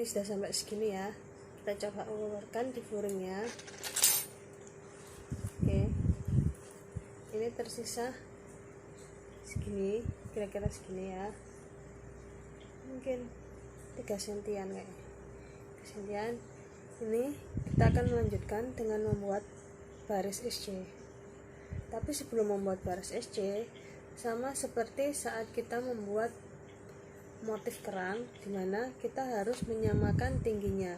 Ini sudah sampai segini ya, kita coba ulurkan di furingnya. Oke, ini tersisa segini, kira-kira segini ya, mungkin 3 sentian kayak 3 sentian. Ini kita akan melanjutkan dengan membuat baris SC. Tapi sebelum membuat baris SC, sama seperti saat kita membuat motif kerang, dimana kita harus menyamakan tingginya.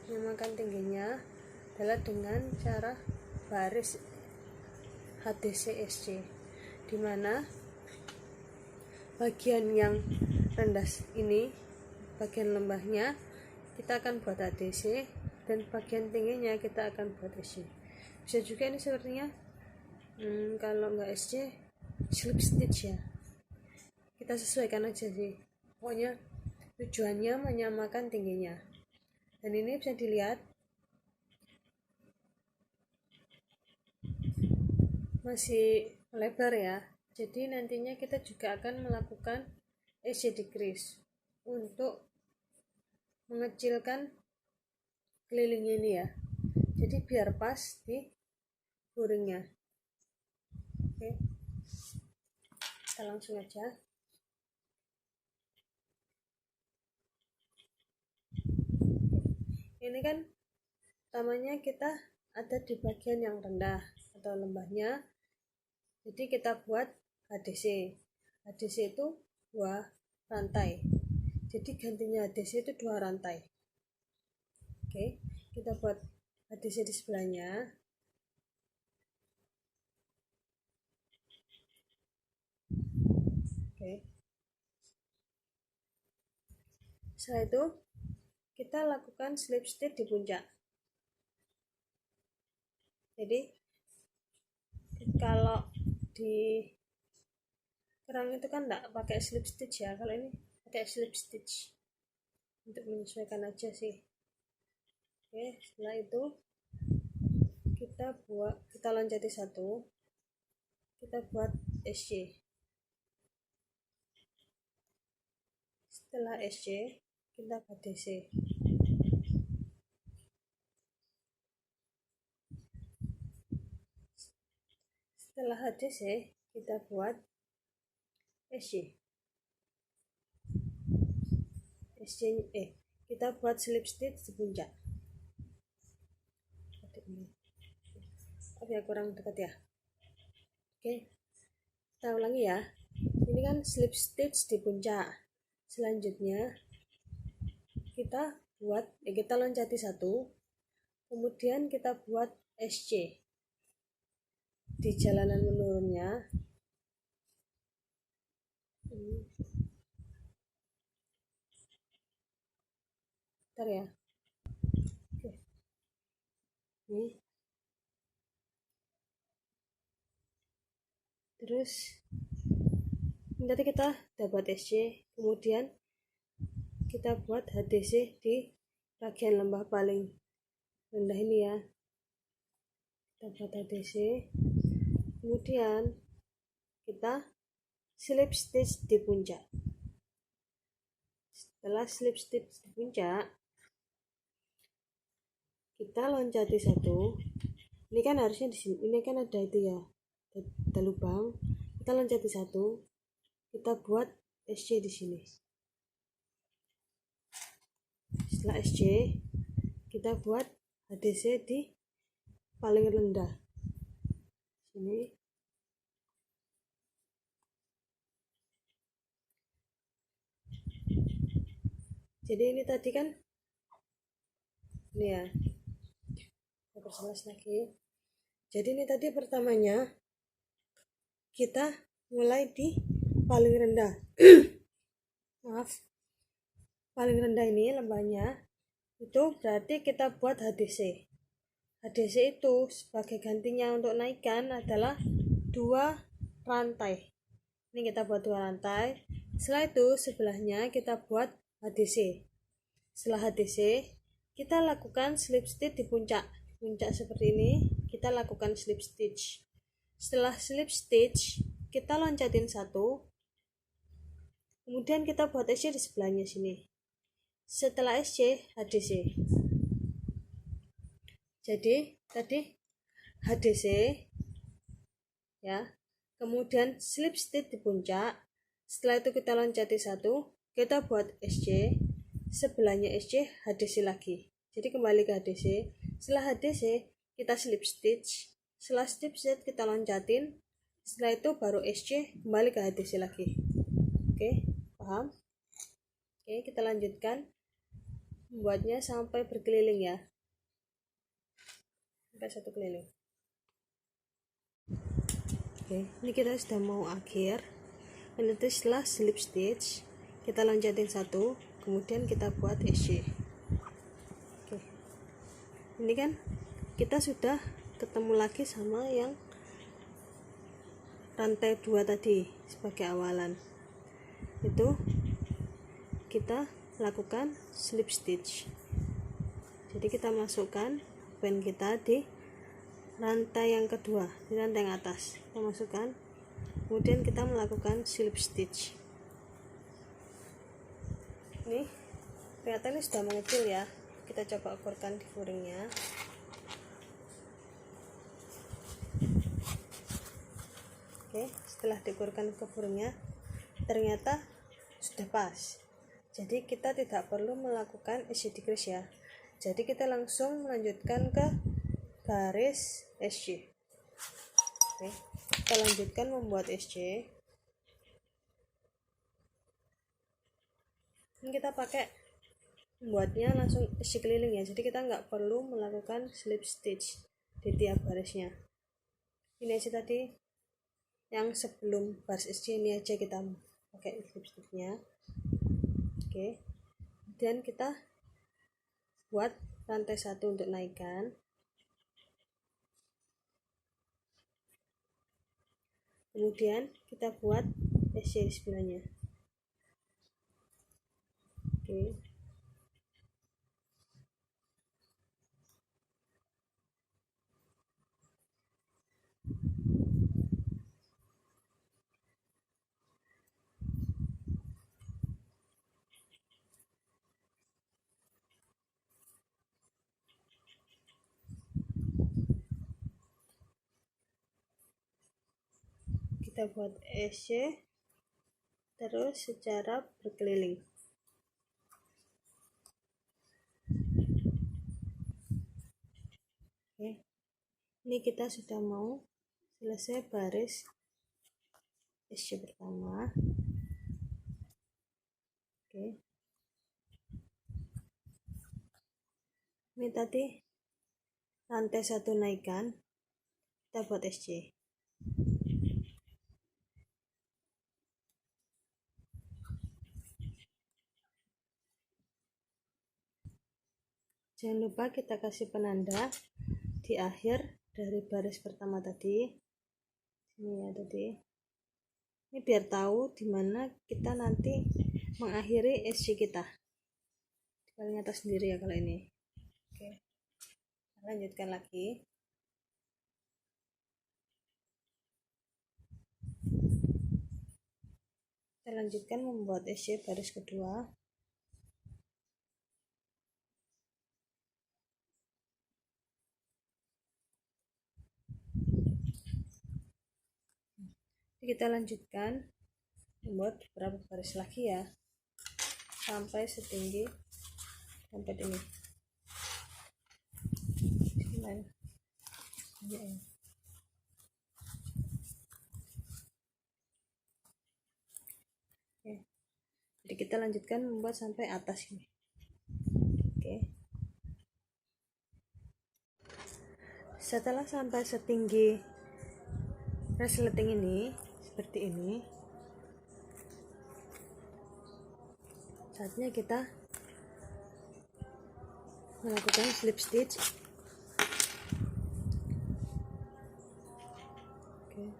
Menyamakan tingginya adalah dengan cara baris HDC SC, dimana bagian yang rendah ini, bagian lembahnya kita akan buat HDC, dan bagian tingginya kita akan buat SC. Bisa juga ini sepertinya kalau nggak SC, slip stitch ya, kita sesuaikan aja sih, pokoknya tujuannya menyamakan tingginya. Dan ini bisa dilihat masih lebar ya, jadi nantinya kita juga akan melakukan SC decrease untuk mengecilkan kelilingnya ini ya, jadi biar pas di furingnya. Oke, kita langsung aja. Ini kan utamanya kita ada di bagian yang rendah atau lembahnya, jadi kita buat HDC. HDC itu 2 rantai, jadi gantinya HDC itu 2 rantai. Oke, kita buat HDC di sebelahnya. Oke, setelah itu kita lakukan slip stitch di puncak. Jadi kalau di kerang itu kan enggak pakai slip stitch ya, kalau ini pakai slip stitch untuk menyesuaikan aja sih. Oke, setelah itu kita loncati 1, kita buat SC. Setelah SC kita HDC. Setelah HDC kita buat SC. Kita buat slip stitch di puncak. Ya kurang dekat ya. Oke, kita ulangi ya. Ini kan slip stitch di puncak. Selanjutnya kita loncati 1, kemudian kita buat SC di jalanan menurunnya. Bentar ya. Oke. Nih. Terus nanti kita dapat SC, kemudian kita buat HDC di bagian lembah paling rendah ini ya. Kita buat HDC, kemudian kita slip stitch di puncak. Setelah slip stitch di puncak, kita loncati 1. Ini kan harusnya di sini, ini kan ada itu ya, ada lubang. Kita loncati 1, kita buat SC di sini. Setelah SC kita buat HDC di paling rendah sini. Jadi ini tadi kan ini ya, saya perjelas lagi. Jadi ini tadi pertamanya kita mulai di paling rendah. Maaf, paling rendah ini lembahnya, itu berarti kita buat HDC. HDC itu sebagai gantinya untuk naikkan adalah 2 rantai. Ini kita buat 2 rantai. Setelah itu sebelahnya kita buat HDC. Setelah HDC kita lakukan slip stitch di puncak. Puncak seperti ini kita lakukan slip stitch. Setelah slip stitch kita loncatin 1, kemudian kita buat SC di sebelahnya sini. setelah SC HDC. Jadi tadi HDC ya, kemudian slip stitch di puncak. Setelah itu kita loncati 1, kita buat SC, sebelahnya SC HDC lagi. Jadi kembali ke HDC. Setelah HDC kita slip stitch, setelah slip stitch kita loncatin, setelah itu baru SC, kembali ke HDC lagi. Oke, paham? Oke, kita lanjutkan membuatnya sampai berkeliling ya, sampai 1 keliling. Oke, ini kita sudah mau akhir. Nanti setelah slip stitch kita loncatin 1, kemudian kita buat SC. Oke, ini kan kita sudah ketemu lagi sama yang rantai 2 tadi sebagai awalan. Itu kita lakukan slip stitch. Jadi kita masukkan pen kita di rantai yang kedua, di rantai yang atas kita masukkan, kemudian kita melakukan slip stitch. Ini kelihatan ini sudah mengecil ya, kita coba ukurkan di furingnya. Oke, setelah diukurkan ke furingnya ternyata sudah pas, jadi kita tidak perlu melakukan SC decrease ya, jadi kita langsung melanjutkan ke garis SC. Oke, kita lanjutkan membuat SC. Ini kita pakai membuatnya langsung SC keliling ya, jadi kita nggak perlu melakukan slip stitch di tiap barisnya. Ini aja tadi yang sebelum baris SC, ini aja kita pakai slip stitchnya. Oke, kemudian kita buat rantai 1 untuk naikkan. Kemudian kita buat SC di sebelahnya. Oke. Kita buat SC terus secara berkeliling. Oke, ini kita sudah mau selesai baris SC pertama. Oke, ini tadi rantai 1 naikkan, kita buat SC. Jangan lupa kita kasih penanda di akhir dari baris pertama tadi. Ini ya tadi. Ini biar tahu dimana kita nanti mengakhiri SC kita. Kalian atas sendiri ya kalau ini. Oke, lanjutkan lagi. Kita lanjutkan membuat SC baris kedua. Kita lanjutkan membuat beberapa baris lagi ya, sampai setinggi dompet ini. Oke, jadi kita lanjutkan membuat sampai atas ini. Oke, setelah sampai setinggi resleting ini seperti ini, saatnya kita melakukan slip stitch. Oke.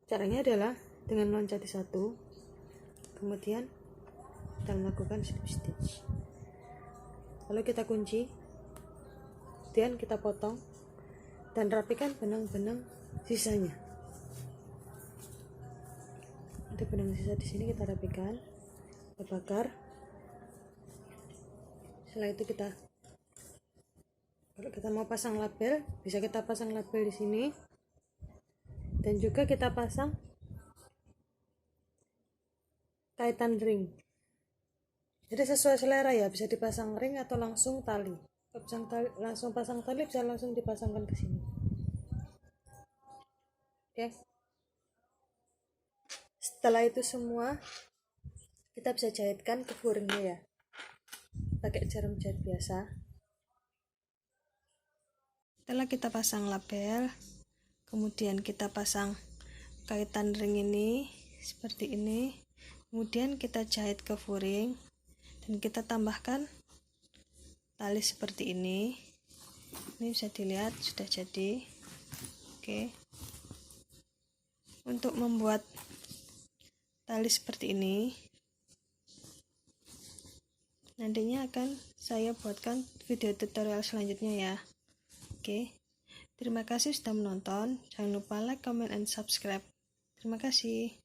Caranya adalah dengan loncati 1, kemudian kita melakukan slip stitch, lalu kita kunci, kemudian kita potong dan rapikan benang-benang sisanya. Ada benang sisa di sini, kita rapikan, kita bakar. Setelah itu kalau kita mau pasang label, bisa kita pasang label di sini, dan juga kita pasang kaitan ring. Jadi sesuai selera ya, bisa dipasang ring atau langsung tali. Langsung pasang tali, bisa langsung dipasangkan ke sini. Oke. Setelah itu semua, kita bisa jahitkan ke furingnya ya, pakai jarum jahit biasa. Setelah kita pasang label, kemudian kita pasang kaitan ring ini seperti ini, kemudian kita jahit ke furing dan kita tambahkan tali seperti ini. Ini bisa dilihat sudah jadi. Oke. Untuk membuat tali seperti ini, nantinya akan saya buatkan video tutorial selanjutnya ya. Oke. Terima kasih sudah menonton. Jangan lupa like, comment, and subscribe. Terima kasih.